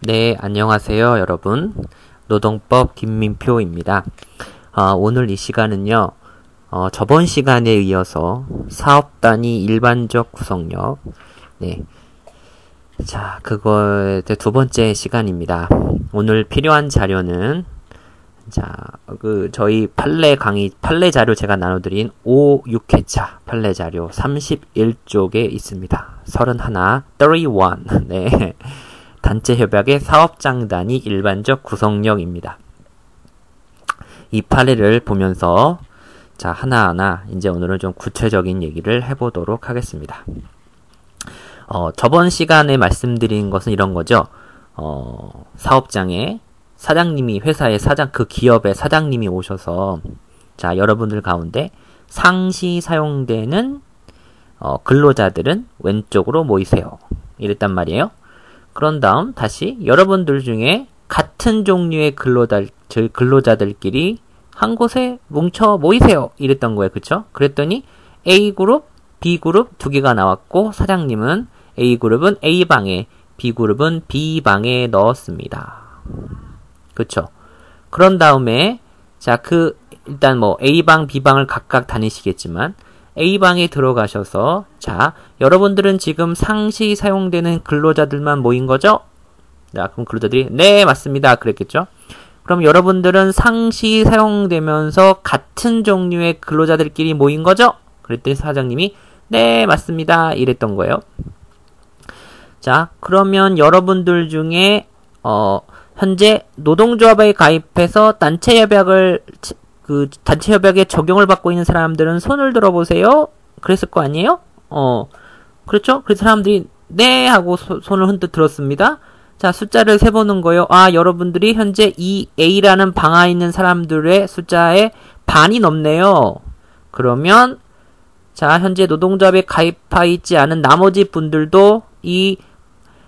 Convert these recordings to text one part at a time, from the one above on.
네, 안녕하세요, 여러분. 노동법 김민표입니다. 오늘 이 시간은요, 저번 시간에 이어서 사업단위 일반적 구성력, 네. 자, 그거의 두 번째 시간입니다. 오늘 필요한 자료는, 자, 저희 판례 자료 제가 나눠드린 5, 6회차 판례 자료 31쪽에 있습니다. 31, 네. 단체 협약의 사업장단위 일반적 구성력입니다. 이 판례를 보면서 자 하나하나 이제 오늘은 좀 구체적인 얘기를 해보도록 하겠습니다. 저번 시간에 말씀드린 것은 이런 거죠. 사업장에 사장님이 회사의 그 기업의 사장님이 오셔서 자 여러분들 가운데 상시 사용되는 근로자들은 왼쪽으로 모이세요. 이랬단 말이에요. 그런 다음 다시 여러분들 중에 같은 종류의 근로자들끼리 한 곳에 뭉쳐 모이세요. 이랬던 거예요. 그쵸? 그랬더니 A그룹, B그룹 두 개가 나왔고 사장님은 A그룹은 A방에 B그룹은 B방에 넣었습니다. 그쵸? 그런 다음에 자 일단 A방, B방을 각각 다니시겠지만 A방에 들어가셔서 자 여러분들은 지금 상시 사용되는 근로자들만 모인 거죠? 자 그럼 근로자들이 네 맞습니다 그랬겠죠? 그럼 여러분들은 상시 사용되면서 같은 종류의 근로자들끼리 모인 거죠? 그랬더니 사장님이 네 맞습니다 이랬던 거예요. 자 그러면 여러분들 중에 현재 노동조합에 가입해서 단체 협약에 적용을 받고 있는 사람들은 손을 들어보세요. 그랬을 거 아니에요? 그렇죠? 그래서 사람들이 네 하고 손을 흔들 들었습니다. 자, 숫자를 세보는 거예요. 여러분들이 현재 이 A라는 방 안에 있는 사람들의 숫자의 반이 넘네요. 그러면 자, 현재 노동조합에 가입하여 있지 않은 나머지 분들도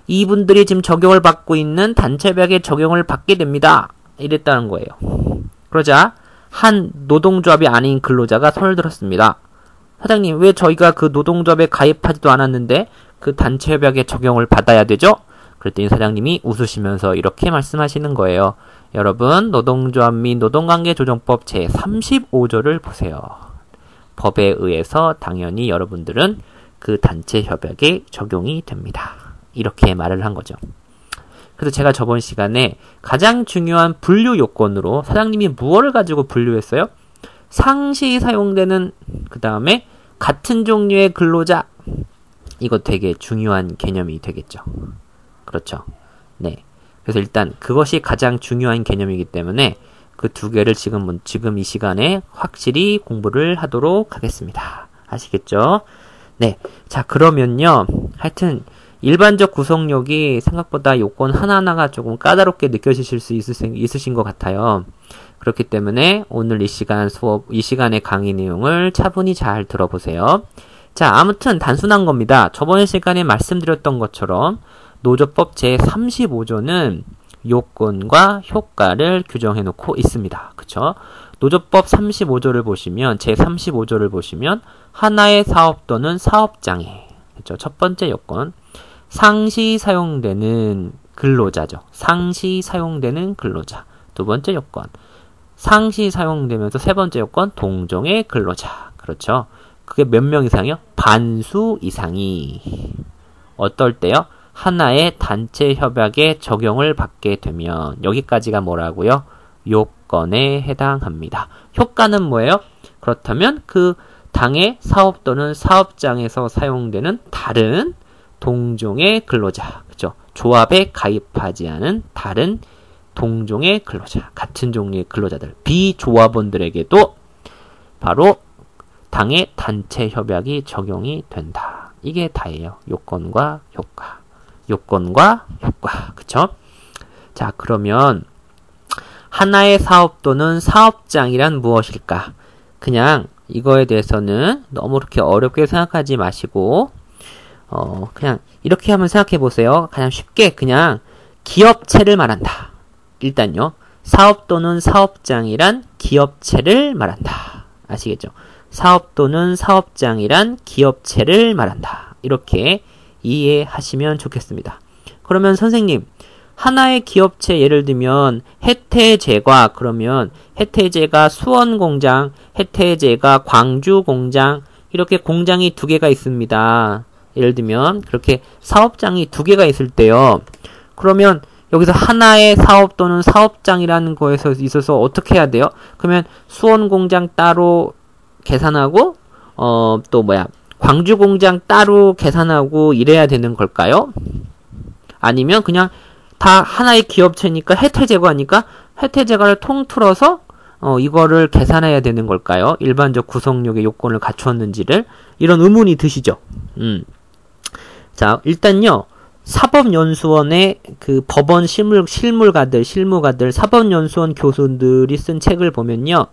이분들이 지금 적용을 받고 있는 단체 협약에 적용을 받게 됩니다. 이랬다는 거예요. 그러자 한 노동조합이 아닌 근로자가 손을 들었습니다. 사장님, 왜 저희가 그 노동조합에 가입하지도 않았는데 그 단체 협약에 적용을 받아야 되죠? 그랬더니 사장님이 웃으시면서 이렇게 말씀하시는 거예요. 여러분, 노동조합 및 노동관계조정법 제35조를 보세요. 법에 의해서 당연히 여러분들은 그 단체 협약에 적용이 됩니다. 이렇게 말을 한 거죠. 그래서 제가 저번 시간에 가장 중요한 분류 요건으로 사장님이 무엇을 가지고 분류했어요? 상시 사용되는 그 다음에 같은 종류의 근로자 이거 되게 중요한 개념이 되겠죠. 그렇죠. 네. 그래서 일단 그것이 가장 중요한 개념이기 때문에 그 두 개를 지금 이 시간에 확실히 공부를 하도록 하겠습니다. 아시겠죠? 네. 자 그러면요. 하여튼 일반적 구성력이 생각보다 요건 하나하나가 조금 까다롭게 느껴지실 수 있으신 것 같아요. 그렇기 때문에 오늘 이 시간의 강의 내용을 차분히 잘 들어보세요. 자, 아무튼 단순한 겁니다. 저번 시간에 말씀드렸던 것처럼 노조법 제35조는 요건과 효과를 규정해 놓고 있습니다. 그쵸? 노조법 35조를 보시면, 제35조를 보시면, 하나의 사업 또는 사업장에, 그쵸? 첫 번째 요건. 상시 사용되는 근로자죠. 상시 사용되는 근로자. 두 번째 요건. 상시 사용되면서 세 번째 요건 동종의 근로자. 그렇죠. 그게 몇 명 이상이요? 반수 이상이. 어떨 때요? 하나의 단체 협약에 적용을 받게 되면 여기까지가 뭐라고요? 요건에 해당합니다. 효과는 뭐예요? 그렇다면 그 당의 사업 또는 사업장에서 사용되는 다른 동종의 근로자, 그죠? 조합에 가입하지 않은 다른 동종의 근로자, 같은 종류의 근로자들, 비조합원들에게도 바로 당의 단체 협약이 적용이 된다. 이게 다예요. 요건과 효과. 요건과 효과. 그쵸? 자, 그러면 하나의 사업 또는 사업장이란 무엇일까? 그냥 이거에 대해서는 너무 그렇게 어렵게 생각하지 마시고 그냥 이렇게 한번 생각해 보세요. 그냥 쉽게 그냥 기업체를 말한다. 일단요. 사업 또는 사업장이란 기업체를 말한다. 아시겠죠? 사업 또는 사업장이란 기업체를 말한다. 이렇게 이해하시면 좋겠습니다. 그러면 선생님, 하나의 기업체 예를 들면 해태제과 그러면 해태제가 수원공장, 해태제가 광주공장 이렇게 공장이 두 개가 있습니다. 예를 들면 그렇게 사업장이 두 개가 있을 때요. 그러면 여기서 하나의 사업 또는 사업장이라는 거에서 있어서 어떻게 해야 돼요? 그러면 수원공장 따로 계산하고 또 광주공장 따로 계산하고 이래야 되는 걸까요? 아니면 그냥 다 하나의 기업체니까 해태제과니까 해태제과를 통틀어서 이거를 계산해야 되는 걸까요? 일반적 구성력의 요건을 갖추었는지를 이런 의문이 드시죠? 자, 일단요. 사법연수원의 그 법원 실무가들, 사법연수원 교수들이 쓴 책을 보면요.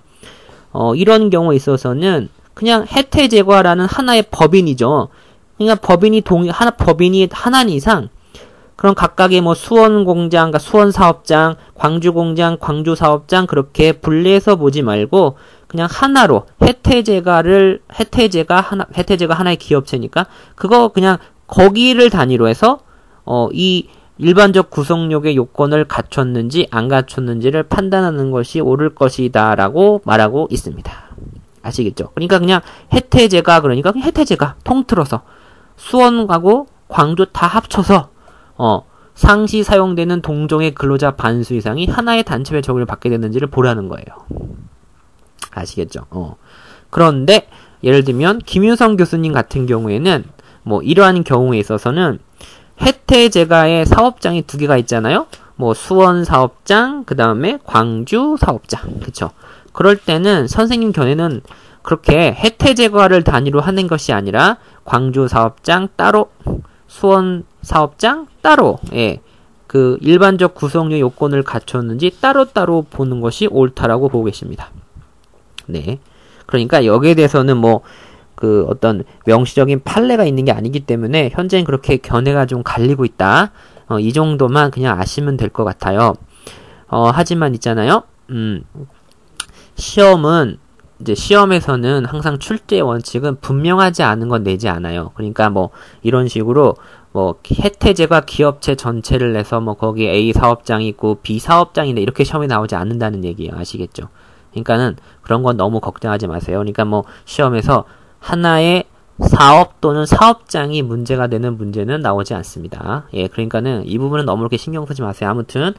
이런 경우에 있어서는 그냥 해태제과라는 하나의 법인이죠. 그러니까 법인이 하나 이상 그럼 각각의 뭐 수원공장, 그러니까 수원사업장, 광주공장, 광주사업장 그렇게 분리해서 보지 말고 그냥 하나로 해태제가 하나의 기업체니까 그거 그냥 거기를 단위로 해서 이 일반적 구성력의 요건을 갖췄는지 안 갖췄는지를 판단하는 것이 옳을 것이다 라고 말하고 있습니다. 아시겠죠? 그러니까 그냥 해태제가 그러니까 그냥 해태제가 통틀어서 수원하고 광주 다 합쳐서 상시 사용되는 동종의 근로자 반수 이상이 하나의 단체에 적용을 받게 되는지를 보라는 거예요. 아시겠죠? 그런데 예를 들면 김윤성 교수님 같은 경우에는 뭐 이러한 경우에 있어서는 해태제가의 사업장이 두 개가 있잖아요. 뭐 수원 사업장, 그 다음에 광주 사업장, 그쵸? 그럴 때는 선생님 견해는 그렇게 해태제과를 단위로 하는 것이 아니라 광주 사업장 따로, 수원 사업장 따로, 그 일반적 구성력 요건을 갖췄는지 따로따로 보는 것이 옳다라고 보고 계십니다. 네. 그러니까 여기에 대해서는 뭐 그 어떤 명시적인 판례가 있는 게 아니기 때문에 현재는 그렇게 견해가 좀 갈리고 있다. 이 정도만 그냥 아시면 될 것 같아요. 하지만 있잖아요. 시험에서는 항상 출제 원칙은 분명하지 않은 건 내지 않아요. 그러니까 뭐 이런 식으로 뭐 해태제과 기업체 전체를 내서 뭐 거기 A 사업장이 있고 B 사업장인데 이렇게 시험에 나오지 않는다는 얘기예요. 아시겠죠? 그러니까는 그런 건 너무 걱정하지 마세요. 그러니까 뭐 시험에서 하나의 사업 또는 사업장이 문제가 되는 문제는 나오지 않습니다. 그러니까는 이 부분은 너무 이렇게 신경 쓰지 마세요. 아무튼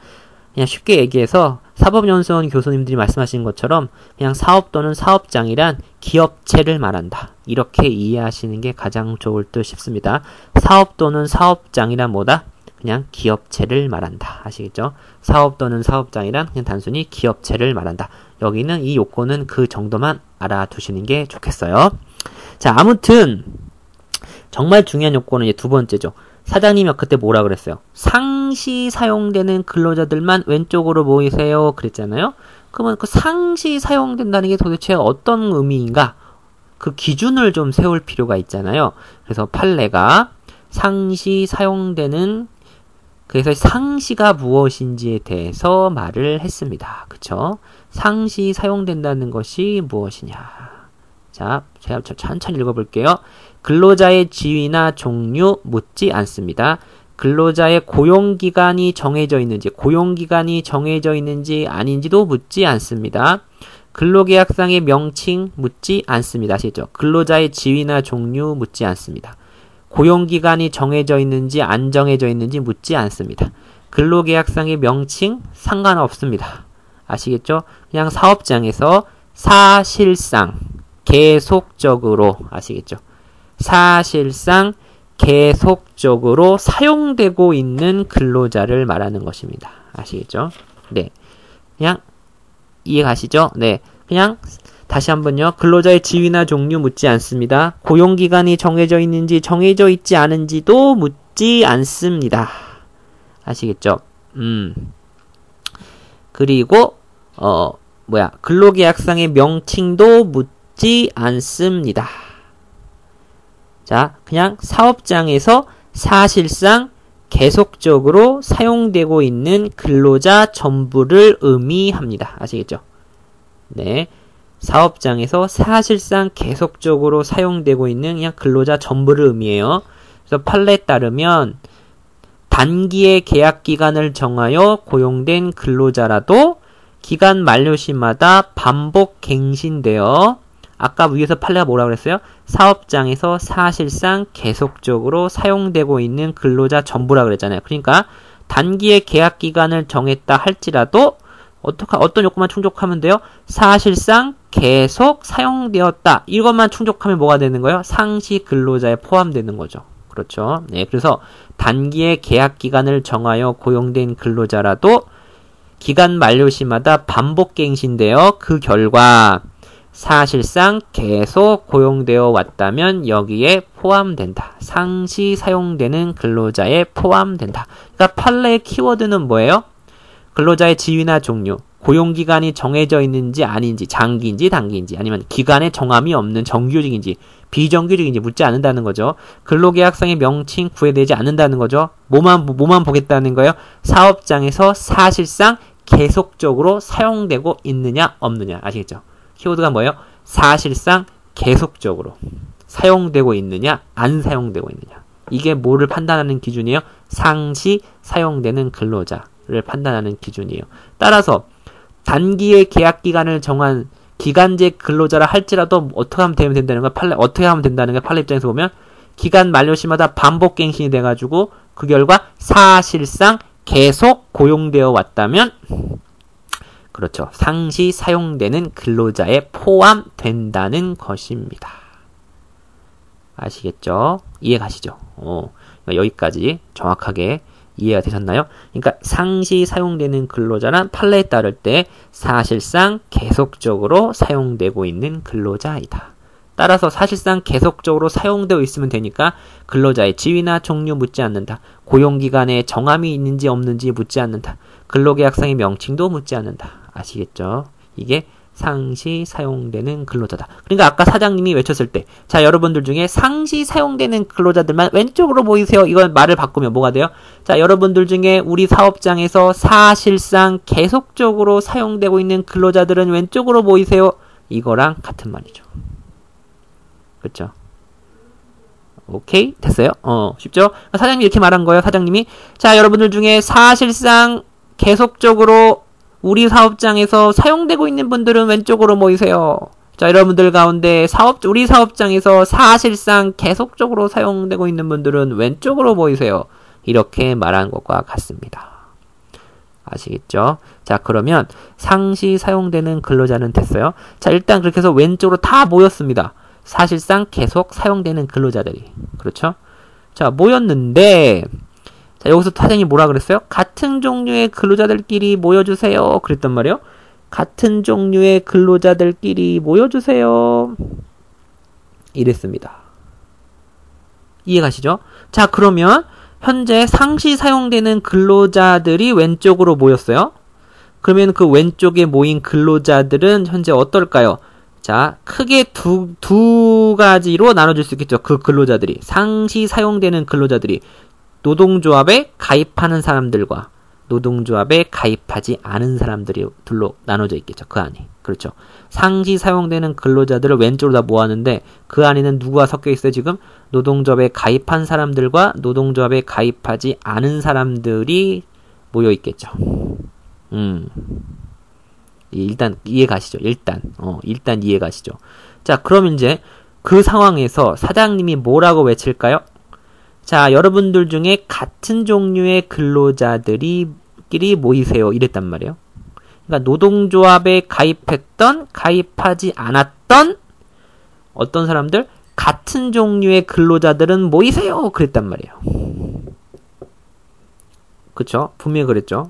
그냥 쉽게 얘기해서 사법연수원 교수님들이 말씀하신 것처럼 그냥 사업 또는 사업장이란 기업체를 말한다. 이렇게 이해하시는 게 가장 좋을 듯 싶습니다. 사업 또는 사업장이란 뭐다? 그냥 기업체를 말한다. 아시겠죠? 사업 또는 사업장이란 그냥 단순히 기업체를 말한다. 여기는 이 요건은 그 정도만 알아두시는 게 좋겠어요. 자, 아무튼 정말 중요한 요건은 이제 두 번째죠. 사장님이 그때 뭐라 그랬어요? 상시 사용되는 근로자들만 왼쪽으로 모이세요. 그랬잖아요. 그러면 그 상시 사용된다는 게 도대체 어떤 의미인가? 그 기준을 좀 세울 필요가 있잖아요. 그래서 판례가 상시 사용되는 그래서 상시가 무엇인지에 대해서 말을 했습니다. 그쵸? 상시 사용된다는 것이 무엇이냐? 자, 제가 천천히 읽어볼게요. 근로자의 지위나 종류 묻지 않습니다. 근로자의 고용기간이 정해져 있는지 아닌지도 묻지 않습니다. 근로계약상의 명칭 묻지 않습니다. 아시죠? 근로자의 지위나 종류 묻지 않습니다. 고용기간이 정해져 있는지 안 정해져 있는지 묻지 않습니다. 근로계약상의 명칭 상관없습니다. 아시겠죠? 그냥 사업장에서 사실상 계속적으로 아시겠죠? 사실상 계속적으로 사용되고 있는 근로자를 말하는 것입니다. 아시겠죠? 네. 그냥 이해 가시죠? 네. 그냥 다시 한번요. 근로자의 지위나 종류 묻지 않습니다. 고용기간이 정해져 있는지 정해져 있지 않은지도 묻지 않습니다. 아시겠죠? 그리고 근로계약상의 명칭도 묻지 않습니다. 자, 그냥 사업장에서 사실상 계속적으로 사용되고 있는 근로자 전부를 의미합니다. 아시겠죠? 네. 사업장에서 사실상 계속적으로 사용되고 있는 그냥 근로자 전부를 의미해요. 그래서 판례에 따르면 단기의 계약 기간을 정하여 고용된 근로자라도 기간 만료시마다 반복 갱신되어 아까 위에서 판례가 뭐라고 그랬어요? 사업장에서 사실상 계속적으로 사용되고 있는 근로자 전부라 그랬잖아요. 그러니까 단기의 계약 기간을 정했다 할지라도 어떤 요건만 충족하면 돼요? 사실상 계속 사용되었다. 이것만 충족하면 뭐가 되는 거예요? 상시 근로자에 포함되는 거죠. 그렇죠. 네, 그래서 단기의 계약 기간을 정하여 고용된 근로자라도 기간 만료시마다 반복 갱신되어 그 결과 사실상 계속 고용되어 왔다면 여기에 포함된다. 상시 사용되는 근로자에 포함된다. 그러니까 판례의 키워드는 뭐예요? 근로자의 지위나 종류, 고용기간이 정해져 있는지 아닌지, 장기인지 단기인지, 아니면 기간에 정함이 없는 정규직인지 비정규직인지 묻지 않는다는 거죠. 근로계약상의 명칭 구애되지 않는다는 거죠. 뭐만 보겠다는 거예요? 사업장에서 사실상 계속적으로 사용되고 있느냐 없느냐. 아시겠죠? 키워드가 뭐예요? 사실상 계속적으로 사용되고 있느냐 안 사용되고 있느냐. 이게 뭐를 판단하는 기준이에요? 상시 사용되는 근로자를 판단하는 기준이에요. 따라서 단기의 계약 기간을 정한 기간제 근로자라 할지라도 어떻게 하면 된다는 거야? 어떻게 하면 된다는 거야? 판례 입장에서 보면 기간 만료시마다 반복 갱신이 돼가지고 그 결과 사실상 계속 고용되어 왔다면 그렇죠. 상시 사용되는 근로자에 포함된다는 것입니다. 아시겠죠? 이해 가시죠? 그러니까 여기까지 정확하게 이해가 되셨나요? 그러니까 상시 사용되는 근로자란 판례에 따를 때 사실상 계속적으로 사용되고 있는 근로자이다. 따라서 사실상 계속적으로 사용되어 있으면 되니까 근로자의 지위나 종류 묻지 않는다. 고용기간에 정함이 있는지 없는지 묻지 않는다. 근로계약상의 명칭도 묻지 않는다. 아시겠죠? 이게 상시 사용되는 근로자다. 그러니까 아까 사장님이 외쳤을 때 자 여러분들 중에 상시 사용되는 근로자들만 왼쪽으로 보이세요. 이건 말을 바꾸면 뭐가 돼요? 자 여러분들 중에 우리 사업장에서 사실상 계속적으로 사용되고 있는 근로자들은 왼쪽으로 보이세요. 이거랑 같은 말이죠. 그렇죠? 오케이? 됐어요? 쉽죠? 사장님이 이렇게 말한 거예요. 사장님이 자 여러분들 중에 사실상 계속적으로 우리 사업장에서 사용되고 있는 분들은 왼쪽으로 모이세요. 자, 여러분들 가운데 우리 사업장에서 사실상 계속적으로 사용되고 있는 분들은 왼쪽으로 모이세요. 이렇게 말한 것과 같습니다. 아시겠죠? 자, 그러면 상시 사용되는 근로자는 됐어요. 자, 일단 그렇게 해서 왼쪽으로 다 모였습니다. 사실상 계속 사용되는 근로자들이. 그렇죠? 자, 모였는데 자, 여기서 사장님이 뭐라 그랬어요? 같은 종류의 근로자들끼리 모여주세요. 그랬단 말이에요. 같은 종류의 근로자들끼리 모여주세요. 이랬습니다. 이해가시죠? 자, 그러면 현재 상시 사용되는 근로자들이 왼쪽으로 모였어요. 그러면 그 왼쪽에 모인 근로자들은 현재 어떨까요? 자, 크게 두 가지로 나눠줄 수 있겠죠. 그 근로자들이. 상시 사용되는 근로자들이 노동조합에 가입하는 사람들과 노동조합에 가입하지 않은 사람들로 나눠져 있겠죠. 그 안에. 그렇죠. 상시 사용되는 근로자들을 왼쪽으로 다 모았는데 그 안에는 누구가 섞여 있어요? 지금 노동조합에 가입한 사람들과 노동조합에 가입하지 않은 사람들이 모여 있겠죠. 일단 이해 가시죠. 일단 이해 가시죠. 자, 그럼 이제 그 상황에서 사장님이 뭐라고 외칠까요? 자, 여러분들 중에 같은 종류의 근로자들끼리 모이세요. 이랬단 말이에요. 그러니까 노동조합에 가입했던, 가입하지 않았던 어떤 사람들? 같은 종류의 근로자들은 모이세요. 그랬단 말이에요. 그쵸? 분명히 그랬죠.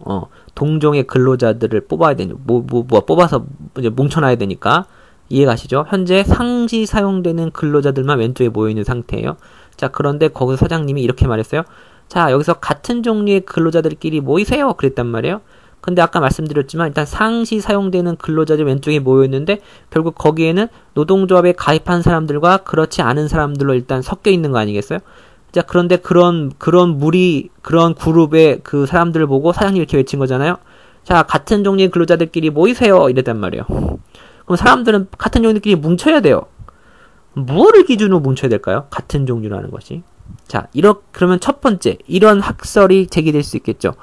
동종의 근로자들을 뽑아야 되니, 뽑아서 이제 뭉쳐놔야 되니까. 이해가시죠? 현재 상시 사용되는 근로자들만 왼쪽에 모여있는 상태예요. 자, 그런데 거기서 사장님이 이렇게 말했어요. 자, 여기서 같은 종류의 근로자들끼리 모이세요. 그랬단 말이에요. 근데 아까 말씀드렸지만 일단 상시 사용되는 근로자들 왼쪽에 모여있는데 결국 거기에는 노동조합에 가입한 사람들과 그렇지 않은 사람들로 일단 섞여 있는 거 아니겠어요? 자, 그런데 그런 그룹의 그 사람들을 보고 사장님이 이렇게 외친 거잖아요. 자, 같은 종류의 근로자들끼리 모이세요. 이랬단 말이에요. 그럼 사람들은 같은 종류들끼리 뭉쳐야 돼요. 무엇을 기준으로 뭉쳐야 될까요? 같은 종류라는 것이. 자, 그러면 첫 번째, 이런 학설이 제기될 수 있겠죠.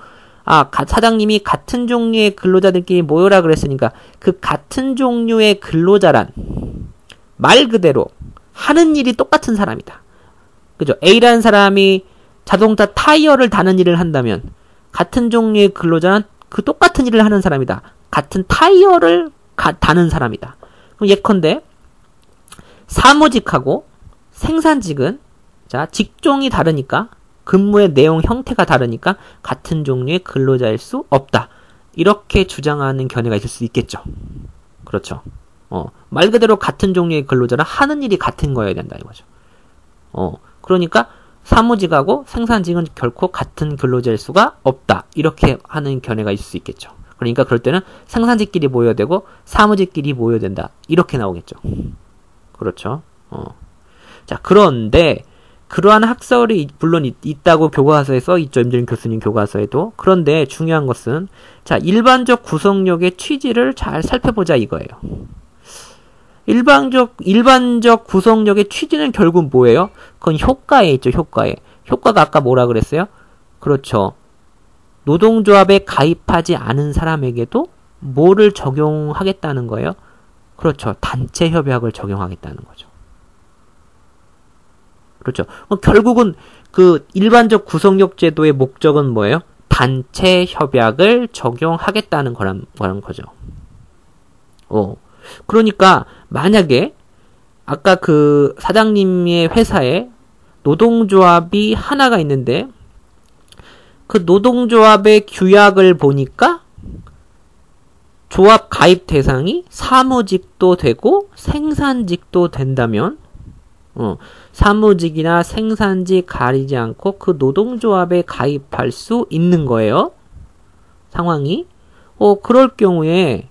사장님이 같은 종류의 근로자들끼리 모여라 그랬으니까 그 같은 종류의 근로자란 말 그대로 하는 일이 똑같은 사람이다. 그죠? A라는 사람이 자동차 타이어를 다는 일을 한다면 같은 종류의 근로자는 그 똑같은 일을 하는 사람이다. 같은 타이어를 다는 사람이다. 그럼 예컨대 사무직하고 생산직은 자, 직종이 다르니까 근무의 내용 형태가 다르니까 같은 종류의 근로자일 수 없다. 이렇게 주장하는 견해가 있을 수 있겠죠. 그렇죠. 말 그대로 같은 종류의 근로자라 하는 일이 같은 거여야 된다 이거죠. 그러니까 사무직하고 생산직은 결코 같은 근로자일 수가 없다. 이렇게 하는 견해가 있을 수 있겠죠. 그러니까 그럴 때는 생산직끼리 모여야 되고 사무직끼리 모여야 된다. 이렇게 나오겠죠. 그렇죠. 자, 그런데 그러한 학설이 물론 있다고 교과서에 써 있죠. 임준일 교수님 교과서에도. 그런데 중요한 것은 자, 일반적 구성력의 취지를 잘 살펴보자 이거예요. 일반적 구성력의 취지는 결국 뭐예요? 그건 효과에 있죠. 효과에. 효과가 아까 뭐라 그랬어요? 그렇죠. 노동조합에 가입하지 않은 사람에게도 뭐를 적용하겠다는 거예요? 그렇죠. 단체 협약을 적용하겠다는 거죠. 그렇죠. 결국은 그 일반적 구성력 제도의 목적은 뭐예요? 단체 협약을 적용하겠다는 거란 거죠. 그러니까 만약에 아까 그 사장님의 회사에 노동조합이 하나가 있는데 그 노동조합의 규약을 보니까 조합 가입 대상이 사무직도 되고 생산직도 된다면 사무직이나 생산직 가리지 않고 그 노동조합에 가입할 수 있는 거예요. 상황이. 그럴 경우에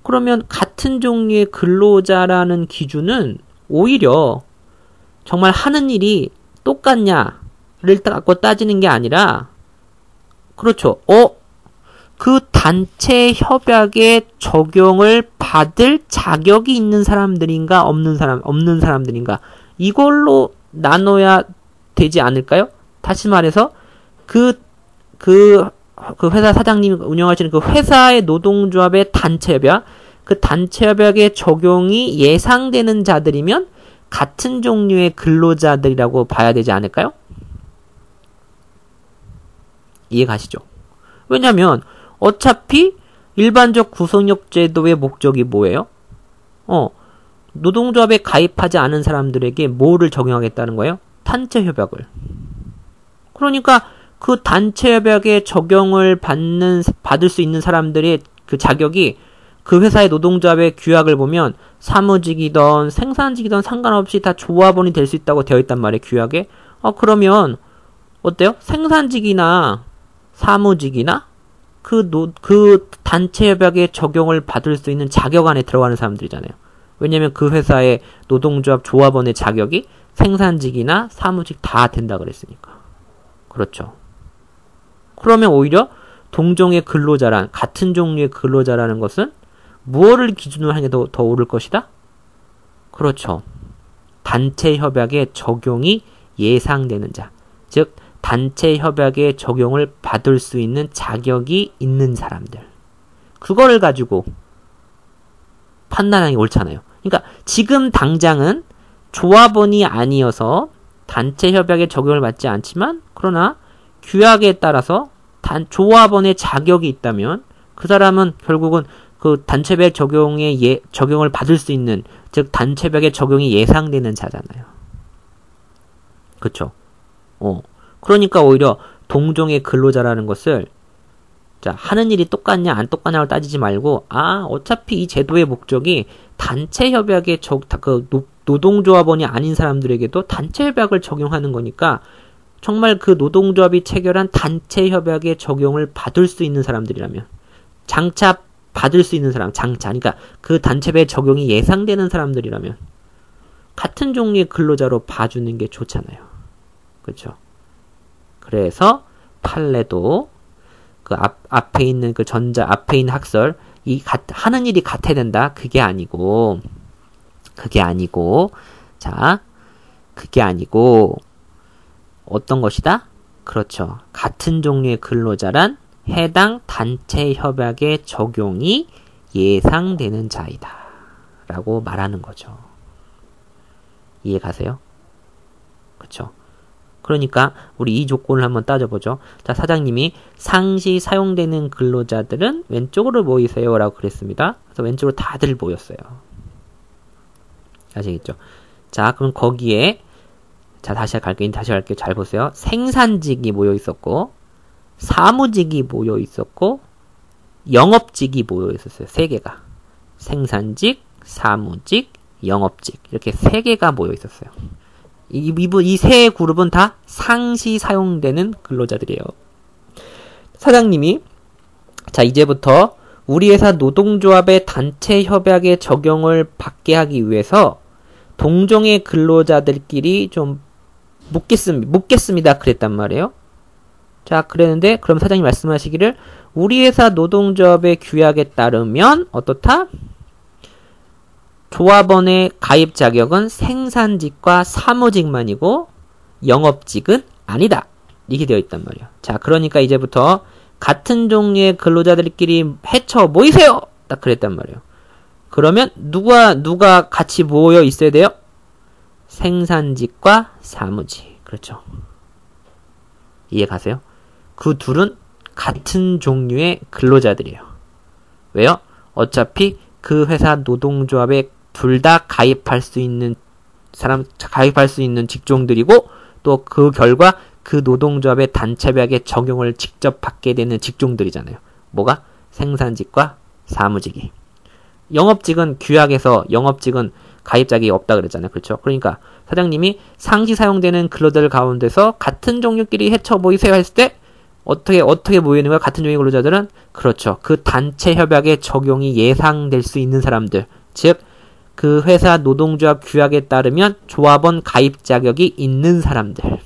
그러면 같은 종류의 근로자라는 기준은 오히려 정말 하는 일이 똑같냐를 갖고 따지는 게 아니라 그렇죠. 그 단체 협약의 적용을 받을 자격이 있는 사람들인가 없는 사람들인가 이걸로 나눠야 되지 않을까요? 다시 말해서 그 회사 사장님이 운영하시는 그 회사의 노동조합의 단체 협약, 그 단체 협약의 적용이 예상되는 자들이면 같은 종류의 근로자들이라고 봐야 되지 않을까요? 이해 가시죠? 왜냐면 어차피 일반적 구성력 제도의 목적이 뭐예요? 노동조합에 가입하지 않은 사람들에게 뭐를 적용하겠다는 거예요? 단체 협약을. 그러니까 그 단체 협약의 적용을 받을 수 있는 사람들의 그 자격이 그 회사의 노동조합의 규약을 보면 사무직이든 생산직이든 상관없이 다 조합원이 될 수 있다고 되어 있단 말이에요, 규약에. 그러면 어때요? 생산직이나 사무직이나 그 단체 협약의 적용을 받을 수 있는 자격 안에 들어가는 사람들이잖아요. 왜냐면 그 회사의 노동조합 조합원의 자격이 생산직이나 사무직 다 된다 그랬으니까. 그렇죠. 그러면 오히려 동종의 근로자란, 같은 종류의 근로자라는 것은 무엇을 기준으로 하는 게 더 옳을 것이다? 그렇죠. 단체 협약의 적용이 예상되는 자. 즉, 단체 협약의 적용을 받을 수 있는 자격이 있는 사람들. 그거를 가지고 판단하는 게 옳잖아요. 그러니까 지금 당장은 조합원이 아니어서 단체 협약의 적용을 받지 않지만 그러나 규약에 따라서 조합원의 자격이 있다면 그 사람은 결국은 그 단체별 적용을 받을 수 있는, 즉 단체별의 적용이 예상되는 자잖아요. 그쵸? 그러니까 오히려 동종의 근로자라는 것을 자, 하는 일이 똑같냐 안 똑같냐를 따지지 말고 어차피 이 제도의 목적이 단체 협약의 노동조합원이 아닌 사람들에게도 단체 협약을 적용하는 거니까 정말 그 노동조합이 체결한 단체 협약의 적용을 받을 수 있는 사람들이라면 장차 받을 수 있는 사람, 그러니까 그 단체별 적용이 예상되는 사람들이라면 같은 종류의 근로자로 봐주는 게 좋잖아요. 그렇죠? 그래서 판례도 그 앞에 있는 그 앞에 있는 학설, 하는 일이 같아야 된다. 그게 아니고, 어떤 것이다? 그렇죠. 같은 종류의 근로자란 해당 단체 협약의 적용이 예상되는 자이다. 라고 말하는 거죠. 이해 가세요? 그쵸? 그러니까 우리 이 조건을 한번 따져보죠. 자, 사장님이 상시 사용되는 근로자들은 왼쪽으로 모이세요 라고 그랬습니다. 그래서 왼쪽으로 다들 모였어요. 아시겠죠? 자, 그럼 거기에 자, 다시 갈게요. 잘 보세요. 생산직이 모여 있었고 사무직이 모여 있었고 영업직이 모여 있었어요. 세 개가. 생산직, 사무직, 영업직 이렇게 세 개가 모여 있었어요. 이 세 그룹은 다 상시 사용되는 근로자들이에요. 사장님이 자 이제부터 우리 회사 노동조합의 단체 협약의 적용을 받게 하기 위해서 동종의 근로자들끼리 좀 묻겠습니다. 그랬단 말이에요. 자 그랬는데 그럼 사장님 말씀하시기를 우리 회사 노동조합의 규약에 따르면 어떻다? 조합원의 가입 자격은 생산직과 사무직만이고 영업직은 아니다. 이게 되어 있단 말이에요. 자, 그러니까 이제부터 같은 종류의 근로자들끼리 헤쳐 모이세요. 딱 그랬단 말이에요. 그러면 누가 같이 모여 있어야 돼요? 생산직과 사무직. 그렇죠. 이해 가세요? 그 둘은 같은 종류의 근로자들이에요. 왜요? 어차피 그 회사 노동조합에 둘 다 가입할 수 있는 직종들이고 또 그 결과 그 노동조합의 단체협약의 적용을 직접 받게 되는 직종들이잖아요. 뭐가? 생산직과 사무직이. 영업직은 규약에서 영업직은 가입 자격이 없다 그랬잖아요. 그렇죠? 그러니까 사장님이 상시 사용되는 근로자들 가운데서 같은 종류끼리 헤쳐 모이세요 했을 때 어떻게 모이는 거야? 같은 종류의 근로자들은 그렇죠. 그 단체 협약의 적용이 예상될 수 있는 사람들. 즉 그 회사 노동조합 규약에 따르면 조합원 가입 자격이 있는 사람들.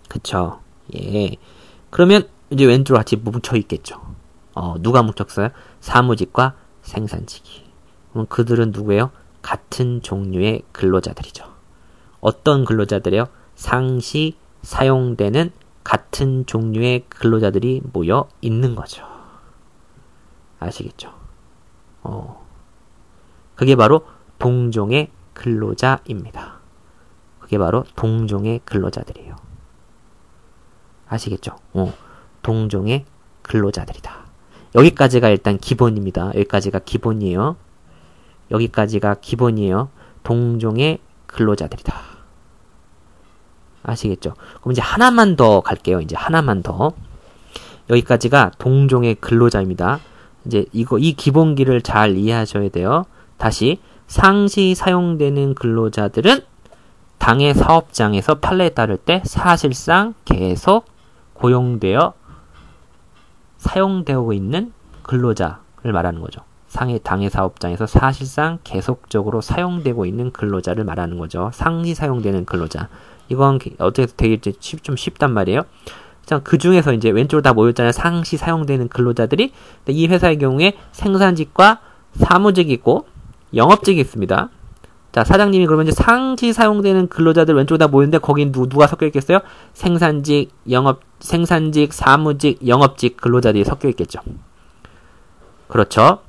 그쵸? 예. 그러면 이제 왼쪽으로 같이 뭉쳐 있겠죠. 누가 뭉쳤어요? 사무직과 생산직이. 그럼 그들은 누구예요? 같은 종류의 근로자들이죠. 어떤 근로자들이요? 상시 사용되는 같은 종류의 근로자들이 모여 있는 거죠. 아시겠죠? 그게 바로 동종의 근로자입니다. 그게 바로 동종의 근로자들이에요. 아시겠죠? 동종의 근로자들이다. 여기까지가 일단 기본입니다. 여기까지가 기본이에요. 여기까지가 기본이에요. 동종의 근로자들이다. 아시겠죠? 그럼 이제 하나만 더 갈게요. 이제 하나만 더. 여기까지가 동종의 근로자입니다. 이제 이 기본기를 잘 이해하셔야 돼요. 다시 상시 사용되는 근로자들은 당의 사업장에서 판례에 따를 때 사실상 계속 고용되어 사용되고 있는 근로자를 말하는 거죠. 당의 사업장에서 사실상 계속적으로 사용되고 있는 근로자를 말하는 거죠. 상시 사용되는 근로자. 이건 어떻게 되게 좀 쉽단 말이에요. 그 중에서 이제 왼쪽으로 다 모였잖아요. 상시 사용되는 근로자들이. 이 회사의 경우에 생산직과 사무직이 있고 영업직이 있습니다. 자, 사장님이 그러면 이제 상시 사용되는 근로자들 왼쪽으로 다 모였는데 거긴 누가 섞여 있겠어요? 생산직, 사무직, 영업직 근로자들이 섞여 있겠죠. 그렇죠.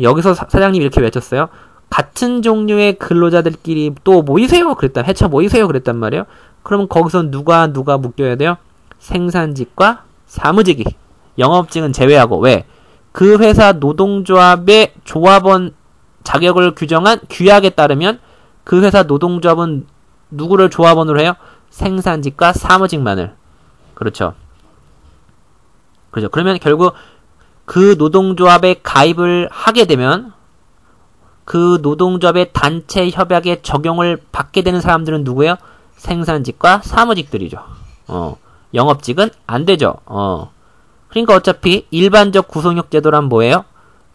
여기서 사장님이 이렇게 외쳤어요. 같은 종류의 근로자들끼리 또 모이세요. 헤쳐 모이세요. 그랬단 말이에요. 그러면 거기서 누가 묶여야 돼요? 생산직과 사무직이. 영업직은 제외하고. 왜? 그 회사 노동조합의 조합원 자격을 규정한 규약에 따르면 그 회사 노동조합은 누구를 조합원으로 해요? 생산직과 사무직만을. 그렇죠. 그러면 결국 그 노동조합에 가입을 하게 되면 그 노동조합의 단체 협약의 적용을 받게 되는 사람들은 누구예요? 생산직과 사무직들이죠. 영업직은 안 되죠. 그러니까 어차피 일반적 구속력 제도란 뭐예요?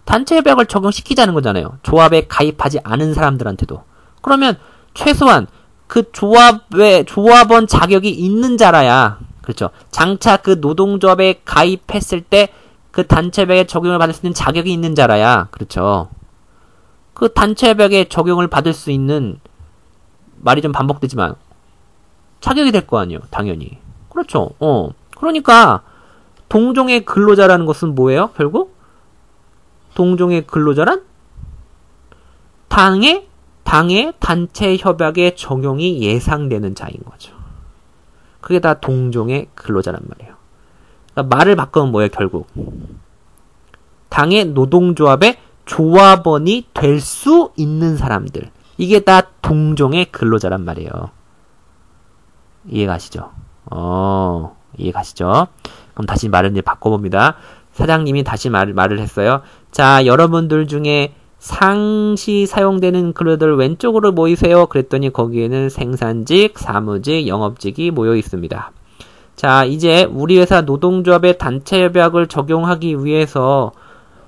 단체 협약을 적용시키자는 거잖아요. 조합에 가입하지 않은 사람들한테도. 그러면 최소한 그 조합원 자격이 있는 자라야, 그렇죠. 장차 그 노동조합에 가입했을 때 그 단체 협약에 적용을 받을 수 있는 자격이 있는 자라야, 그렇죠. 그 단체 협약에 적용을 받을 수 있는, 말이 좀 반복되지만 자격이 될 거 아니에요. 당연히. 그렇죠. 그러니까 동종의 근로자라는 것은 뭐예요? 결국 동종의 근로자란 당의 단체 협약의 적용이 예상되는 자인 거죠. 그게 다 동종의 근로자란 말이에요. 그러니까 말을 바꾸면 뭐예요? 결국 당의 노동조합의 조합원이 될 수 있는 사람들. 이게 다 동종의 근로자란 말이에요. 이해가시죠? 이해가시죠? 그럼 다시 말을 이제 바꿔봅니다. 사장님이 다시 말을 했어요. 자, 여러분들 중에 상시 사용되는 근로자들 왼쪽으로 모이세요. 그랬더니 거기에는 생산직, 사무직, 영업직이 모여 있습니다. 자, 이제 우리 회사 노동조합의 단체 협약을 적용하기 위해서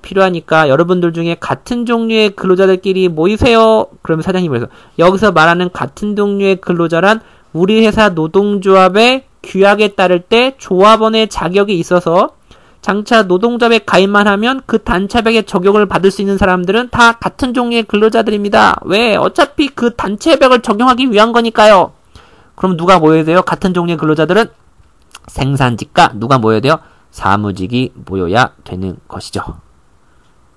필요하니까 여러분들 중에 같은 종류의 근로자들끼리 모이세요. 그러면 사장님이 그래서 여기서 말하는 같은 종류의 근로자란 우리 회사 노동조합의 규약에 따를 때 조합원의 자격이 있어서 장차 노동조합에 가입만 하면 그 단체협약의 적용을 받을 수 있는 사람들은 다 같은 종류의 근로자들입니다. 왜? 어차피 그 단체협약을 적용하기 위한 거니까요. 그럼 누가 모여야 돼요? 같은 종류의 근로자들은 생산직과 누가 모여야 돼요? 사무직이 모여야 되는 것이죠.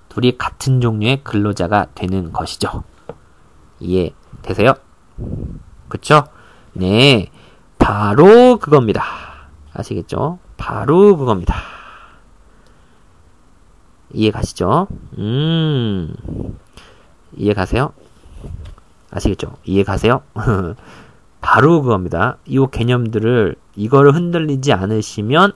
둘이 같은 종류의 근로자가 되는 것이죠. 이해되세요? 그쵸? 네, 바로 그겁니다. 아시겠죠? 바로 그겁니다. 이해가시죠? 이해가세요? 아시겠죠? 이해가세요? 바로 그겁니다. 이 개념들을 이거를 흔들리지 않으시면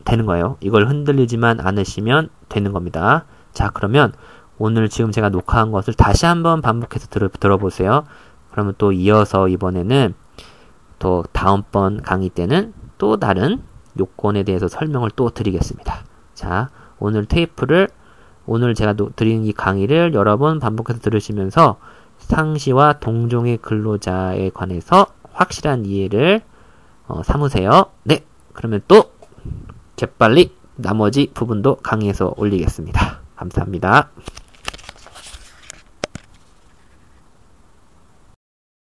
되는 거예요. 이걸 흔들리지만 않으시면 되는 겁니다. 자, 그러면 오늘 지금 제가 녹화한 것을 다시 한번 반복해서 들어보세요. 그러면 또 이어서 이번에는 또 다음번 강의 때는 또 다른 요건에 대해서 설명을 또 드리겠습니다. 자, 오늘 오늘 제가 드린 이 강의를 여러 번 반복해서 들으시면서 상시와 동종의 근로자에 관해서 확실한 이해를 삼으세요. 네, 그러면 또 재빨리 나머지 부분도 강의에서 올리겠습니다. 감사합니다.